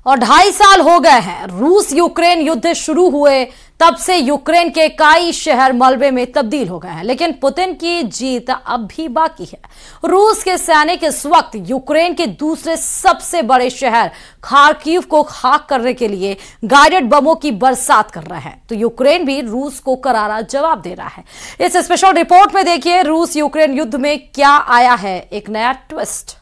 2.5 साल हो गए हैं रूस यूक्रेन युद्ध शुरू हुए तब से यूक्रेन के कई शहर मलबे में तब्दील हो गए हैं, लेकिन पुतिन की जीत अब भी बाकी है। रूस के सैनिक इस वक्त यूक्रेन के दूसरे सबसे बड़े शहर खार्किव को खाक करने के लिए गाइडेड बमों की बरसात कर रहा है, तो यूक्रेन भी रूस को करारा जवाब दे रहा है। इस स्पेशल रिपोर्ट में देखिए रूस यूक्रेन युद्ध में क्या आया है एक नया ट्विस्ट।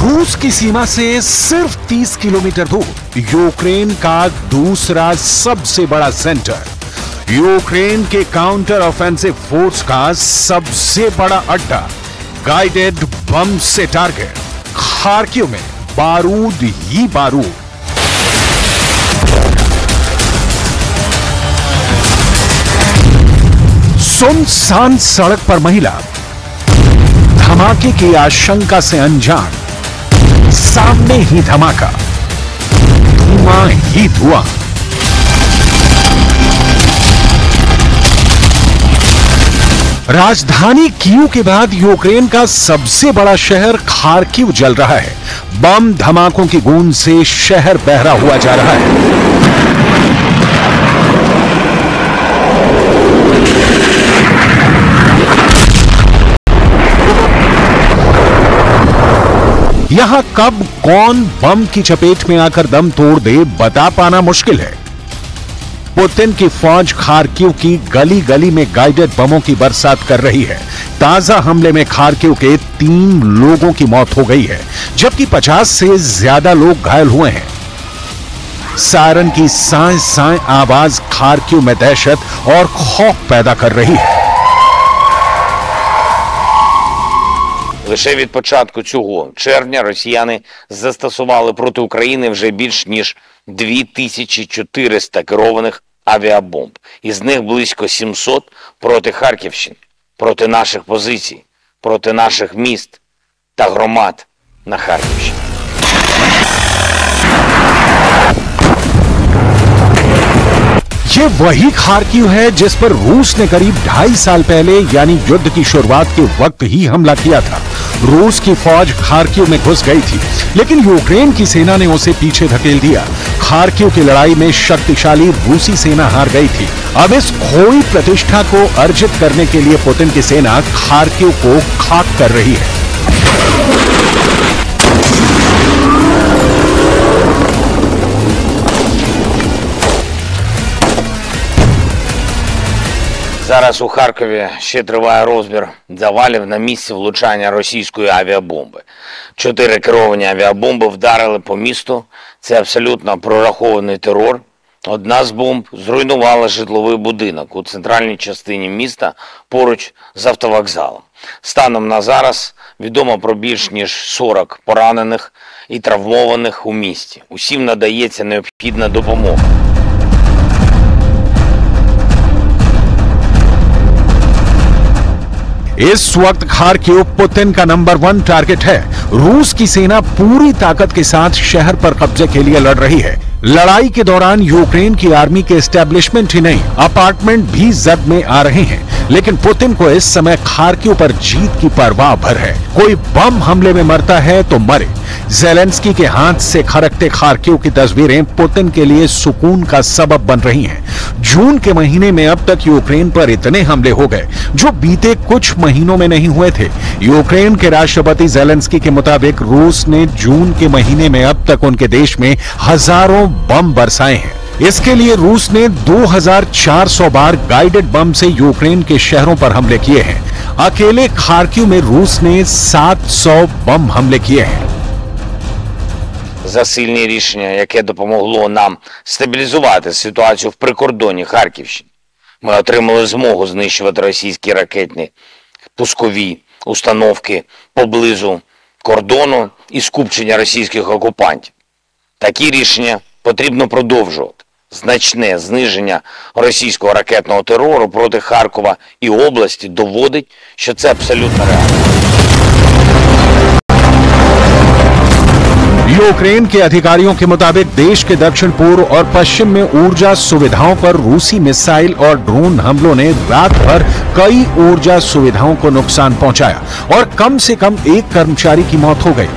रूस की सीमा से सिर्फ 30 किलोमीटर दूर यूक्रेन का दूसरा सबसे बड़ा सेंटर, यूक्रेन के काउंटर ऑफेंसिव फोर्स का सबसे बड़ा अड्डा, गाइडेड बम से टारगेट, खार्किव में बारूद ही बारूद। सुनसान सड़क पर महिला, धमाके की आशंका से अनजान, सामने ही धमाका, धुआं ही धुआं। राजधानी कीव के बाद यूक्रेन का सबसे बड़ा शहर खार्किव जल रहा है। बम धमाकों की गूंज से शहर बहरा हुआ जा रहा है। यहां कब कौन बम की चपेट में आकर दम तोड़ दे बता पाना मुश्किल है। पुतिन की फौज खार्किव की गली गली में गाइडेड बमों की बरसात कर रही है। ताजा हमले में खार्किव के 3 लोगों की मौत हो गई है, जबकि 50 से ज्यादा लोग घायल हुए हैं। सायरन की साए साए आवाज खार्किव में दहशत और खौफ पैदा कर रही है। Лише від початку цього червня росіяни застосували проти України вже більш ніж 2400 керованих авіабомб. Із них близько 700 проти Харківщини, проти наших позицій, проти наших міст та громад на Харківщині. ये वही खार्किव है जिस पर रूस ने करीब 2.5 साल पहले यानी युद्ध की शुरुआत के वक्त ही हमला किया था। रूस की फौज खार्किव में घुस गई थी, लेकिन यूक्रेन की सेना ने उसे पीछे धकेल दिया। खार्किव की लड़ाई में शक्तिशाली रूसी सेना हार गई थी। अब इस खोई प्रतिष्ठा को अर्जित करने के लिए पुतिन की सेना खार्किव को खाक कर रही है। Зараз у Харкові ще триває розбір завалів на місці влучання російської авіабомби. 4 керовані авіабомби вдарили по місту. Це абсолютно прорахований терор. Одна з бомб зруйнувала житловий будинок у центральній частині міста поруч з автовокзалом. Станом на зараз відомо про більш ніж 40 поранених і травмованих у місті. Усім надається необхідна допомога. इस वक्त खार्किव पुतिन का नंबर 1 टारगेट है। रूस की सेना पूरी ताकत के साथ शहर पर कब्जे के लिए लड़ रही है। लड़ाई के दौरान यूक्रेन की आर्मी के एस्टेब्लिशमेंट ही नहीं, अपार्टमेंट भी जद में आ रहे हैं। लेकिन पुतिन को इस समय खार्किव पर जीत की परवाह भर है। कोई बम हमले में मरता है तो मरे। ज़ेलेंस्की के हाथ से खरकते खार्किव की तस्वीरें पुतिन के लिए सुकून का सबब बन रही हैं। जून के महीने में अब तक यूक्रेन पर इतने हमले हो गए जो बीते कुछ महीनों में नहीं हुए थे। यूक्रेन के राष्ट्रपति ज़ेलेंस्की के मुताबिक रूस ने जून के महीने में अब तक उनके देश में हजारों बम बरसाए हैं। इसके लिए रूस ने 2400 बार गाइडेड बम से यूक्रेन के शहरों पर हमले किए हैं। अकेले खार्किव में रूस ने 700 बम हमले किए हैं। Засильне рішення, яке допомогло нам стабілізувати ситуацію в прикордонні Харківщини. Ми отримали змогу знищувати російські ракетні пускові установки поблизу кордону і скупчення російських окупантів. Такі рішення Потрібно продовжувати значне зниження російського ракетного терору проти Харкова і області доводить, що це абсолютно реально. यूक्रेन के अधिकारियों के मुताबिक देश के दक्षिण पूर्व और पश्चिम में ऊर्जा सुविधाओं पर रूसी मिसाइल और ड्रोन हमलों ने रात भर कई ऊर्जा सुविधाओं को नुकसान पहुंचाया और कम से कम एक कर्मचारी की मौत हो गई।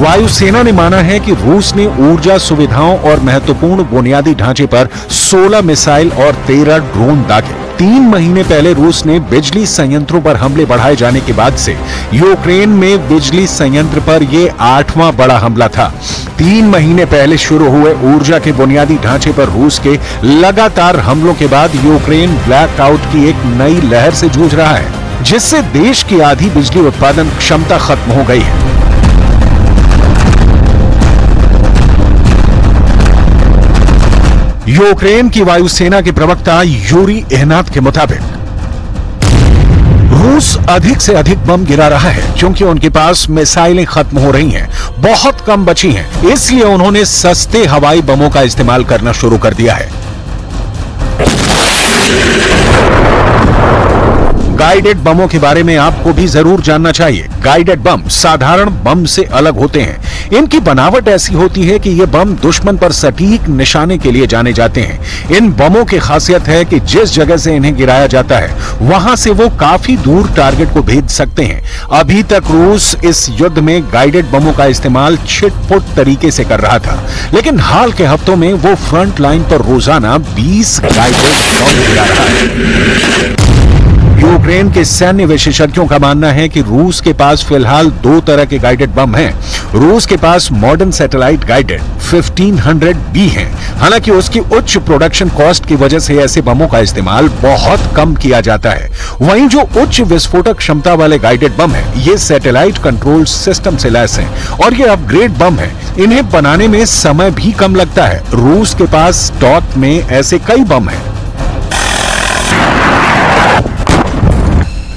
वायुसेना ने माना है कि रूस ने ऊर्जा सुविधाओं और महत्वपूर्ण बुनियादी ढांचे पर 16 मिसाइल और 13 ड्रोन दागे। 3 महीने पहले रूस ने बिजली संयंत्रों पर हमले बढ़ाए जाने के बाद से यूक्रेन में बिजली संयंत्र पर यह 8वां बड़ा हमला था। 3 महीने पहले शुरू हुए ऊर्जा के बुनियादी ढांचे पर रूस के लगातार हमलों के बाद यूक्रेन ब्लैकआउट की एक नई लहर से जूझ रहा है, जिससे देश की आधी बिजली उत्पादन क्षमता खत्म हो गई है। यूक्रेन की वायुसेना के प्रवक्ता यूरी इहनात के मुताबिक रूस अधिक से अधिक बम गिरा रहा है क्योंकि उनके पास मिसाइलें खत्म हो रही हैं, बहुत कम बची हैं, इसलिए उन्होंने सस्ते हवाई बमों का इस्तेमाल करना शुरू कर दिया है। गाइडेड बमों के बारे में आपको भी जरूर जानना चाहिए। गाइडेड बम साधारण बम से अलग होते हैं। इनकी बनावट ऐसी होती है कि ये बम दुश्मन पर सटीक निशाने के लिए जाने जाते हैं। इन बमों की खासियत है कि जिस जगह से इन्हें गिराया जाता है वहां से वो काफी दूर टारगेट को भेज सकते हैं। अभी तक रूस इस युद्ध में गाइडेड बमों का इस्तेमाल छिटपुट तरीके से कर रहा था, लेकिन हाल के हफ्तों में वो फ्रंट लाइन पर रोजाना 20 गाइडेड बम गिरा रहा है। यूक्रेन के सैन्य विशेषज्ञों का मानना है कि रूस के पास फिलहाल 2 तरह के गाइडेड बम हैं। रूस के पास मॉडर्न सैटेलाइट गाइडेड 1500B हैं। हालांकि उसकी उच्च प्रोडक्शन कॉस्ट की वजह से ऐसे बमों का इस्तेमाल बहुत कम किया जाता है। वहीं जो उच्च विस्फोटक क्षमता वाले गाइडेड बम हैं, ये सैटेलाइट कंट्रोल सिस्टम से लैस हैं और ये अपग्रेड बम हैं। इन्हें बनाने में समय भी कम लगता है। रूस के पास स्टॉक में ऐसे कई बम हैं।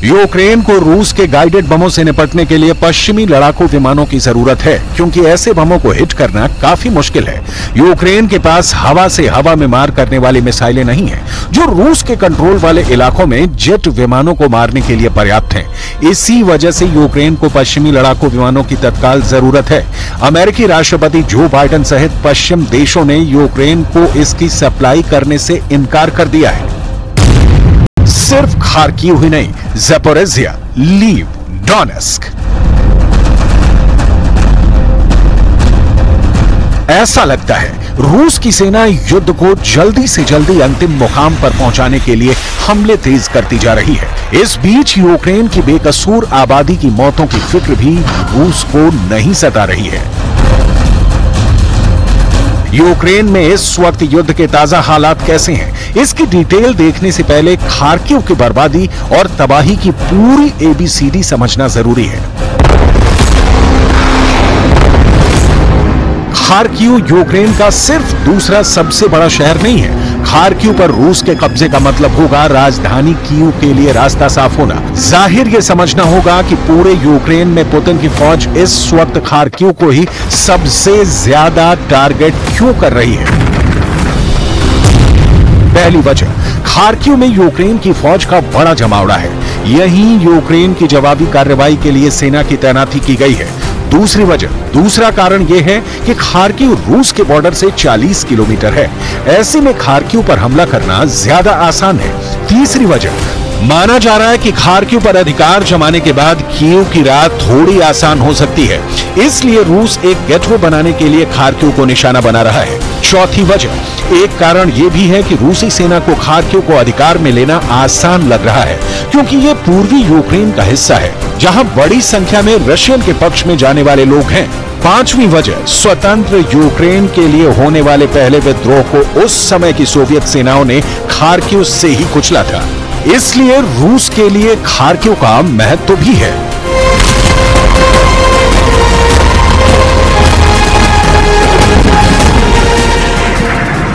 यूक्रेन को रूस के गाइडेड बमों से निपटने के लिए पश्चिमी लड़ाकू विमानों की जरूरत है, क्योंकि ऐसे बमों को हिट करना काफी मुश्किल है। यूक्रेन के पास हवा से हवा में मार करने वाली मिसाइलें नहीं हैं, जो रूस के कंट्रोल वाले इलाकों में जेट विमानों को मारने के लिए पर्याप्त हैं। इसी वजह से यूक्रेन को पश्चिमी लड़ाकू विमानों की तत्काल जरूरत है। अमेरिकी राष्ट्रपति जो बाइडेन सहित पश्चिम देशों ने यूक्रेन को इसकी सप्लाई करने से इनकार कर दिया है। सिर्फ खार्किव ही नहीं, ज़पोरिज़िया, लीव, डोनेस्क। ऐसा लगता है रूस की सेना युद्ध को जल्दी से जल्दी अंतिम मुकाम पर पहुंचाने के लिए हमले तेज करती जा रही है। इस बीच यूक्रेन की बेकसूर आबादी की मौतों की फिक्र भी रूस को नहीं सता रही है। यूक्रेन में इस वक्त युद्ध के ताजा हालात कैसे हैं, इसकी डिटेल देखने से पहले खार्किव की बर्बादी और तबाही की पूरी ABCD समझना जरूरी है। खार्किव यूक्रेन का सिर्फ दूसरा सबसे बड़ा शहर नहीं है। खार्किव पर रूस के कब्जे का मतलब होगा राजधानी कीव के लिए रास्ता साफ होना। जाहिर ये समझना होगा कि पूरे यूक्रेन में पुतिन की फौज इस वक्त खार्किव को ही सबसे ज्यादा टारगेट क्यों कर रही है। पहली वजह, खार्किव में यूक्रेन की फौज का बड़ा जमावड़ा है। यहीं यूक्रेन की जवाबी कार्रवाई के लिए सेना की तैनाती की गई है। दूसरा कारण यह है कि खार्किव रूस के बॉर्डर से 40 किलोमीटर है। ऐसे में खार्किव पर हमला करना ज्यादा आसान है। तीसरी वजह, माना जा रहा है कि खार्किव पर अधिकार जमाने के बाद कीव की रात थोड़ी आसान हो सकती है, इसलिए रूस एक गेटवे बनाने के लिए खार्किव को निशाना बना रहा है। चौथी वजह, एक कारण यह भी है कि रूसी सेना को खार्किव को अधिकार में लेना आसान लग रहा है, क्योंकि यह पूर्वी यूक्रेन का हिस्सा है, जहां बड़ी संख्या में रशियन के पक्ष में जाने वाले लोग हैं। पांचवी वजह, स्वतंत्र यूक्रेन के लिए होने वाले पहले विद्रोह को उस समय की सोवियत सेनाओं ने खार्किव से ही कुचला था, इसलिए रूस के लिए खार्किव का महत्व भी है।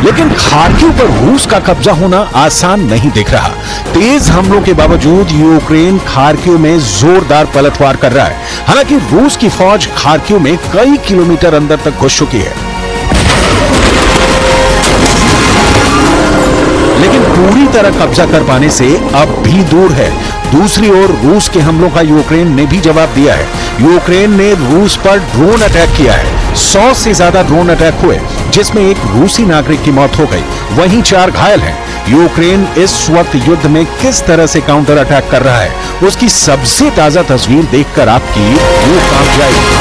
लेकिन खार्किव पर रूस का कब्जा होना आसान नहीं दिख रहा। तेज हमलों के बावजूद यूक्रेन खार्किव में जोरदार पलटवार कर रहा है। हालांकि रूस की फौज खार्किव में कई किलोमीटर अंदर तक घुस चुकी है, लेकिन पूरी तरह कब्जा कर पाने से अब भी दूर है। दूसरी ओर रूस के हमलों का यूक्रेन ने भी जवाब दिया है। यूक्रेन ने रूस पर ड्रोन अटैक किया है। 100 से ज्यादा ड्रोन अटैक हुए, जिसमें एक रूसी नागरिक की मौत हो गई, वहीं 4 घायल हैं। यूक्रेन इस वक्त युद्ध में किस तरह से काउंटर अटैक कर रहा है, उसकी सबसे ताजा तस्वीर देखकर आपकी रूह कांप जाएगी।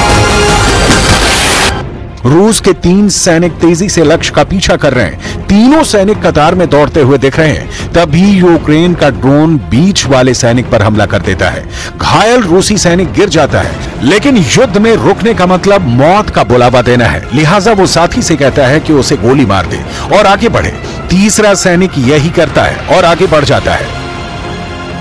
रूस के 3 सैनिक तेजी से लक्ष्य का पीछा कर रहे हैं। तीनों सैनिक कतार में दौड़ते हुए दिख रहे हैं। तभी यूक्रेन का ड्रोन बीच वाले सैनिक पर हमला कर देता है। घायल रूसी सैनिक गिर जाता है, लेकिन युद्ध में रुकने का मतलब मौत का बुलावा देना है। लिहाजा वो साथी से कहता है कि उसे गोली मार दे और आगे बढ़े। तीसरा सैनिक यही करता है और आगे बढ़ जाता है।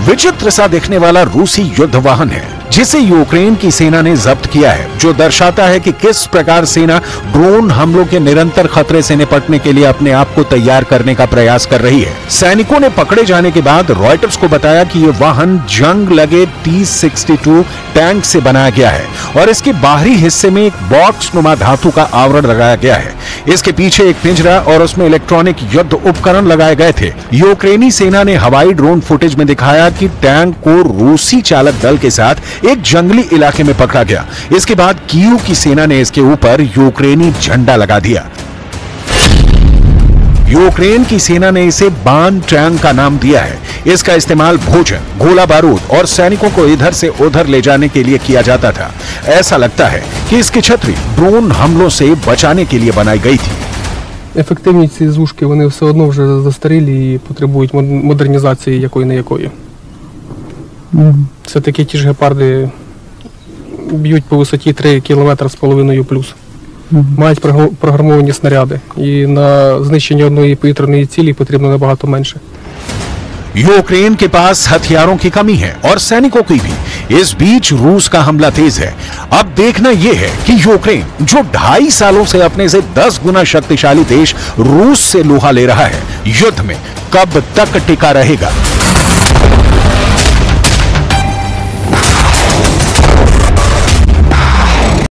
विचित्र सा दिखने वाला रूसी युद्ध वाहन है, जिसे यूक्रेन की सेना ने जब्त किया है, जो दर्शाता है कि किस प्रकार सेना ड्रोन हमलों के निरंतर खतरे से निपटने के लिए अपने आप को तैयार करने का प्रयास कर रही है। सैनिकों ने पकड़े जाने के बाद रॉयटर्स को बताया कि यह वाहन जंग लगे T-62 टैंक से बनाया गया है और इसके बाहरी हिस्से में एक बॉक्स नुमा धातु का आवरण लगाया गया है। इसके पीछे एक पिंजरा और उसमें इलेक्ट्रॉनिक युद्ध उपकरण लगाए गए थे। यूक्रेनी सेना ने हवाई ड्रोन फुटेज में दिखाया कि टैंक को रूसी चालक दल के साथ एक जंगली इलाके में पकड़ा गया। इसके बाद कीव की सेना ने इसके ऊपर यूक्रेनी झंडा लगा दिया। यूक्रेन की सेना ने इसे बान टैंक का नाम दिया है। इसका इस्तेमाल भोजन, गोला बारूद और सैनिकों को इधर से उधर ले जाने के लिए किया जाता था। ऐसा लगता है कि इसकी छतरी ड्रोन हमलों से बचाने के लिए बनाई गई थी। Ефективні ці зушки, вони все одно вже застарілі і потребують модернізації якої не якої. Це такі ті ж гепарди б'ють по висоті 3,5 кілометри плюс. Мають програмовані снаряди. І на знищення одної повітряної цілі потрібно набагато менше. यूक्रेन के पास हथियारों की कमी है और सैनिकों की भी। इस बीच रूस का हमला तेज है। अब देखना यह है कि यूक्रेन, जो 2.5 सालों से अपने से 10 गुना शक्तिशाली देश रूस से लोहा ले रहा है, युद्ध में कब तक टिका रहेगा।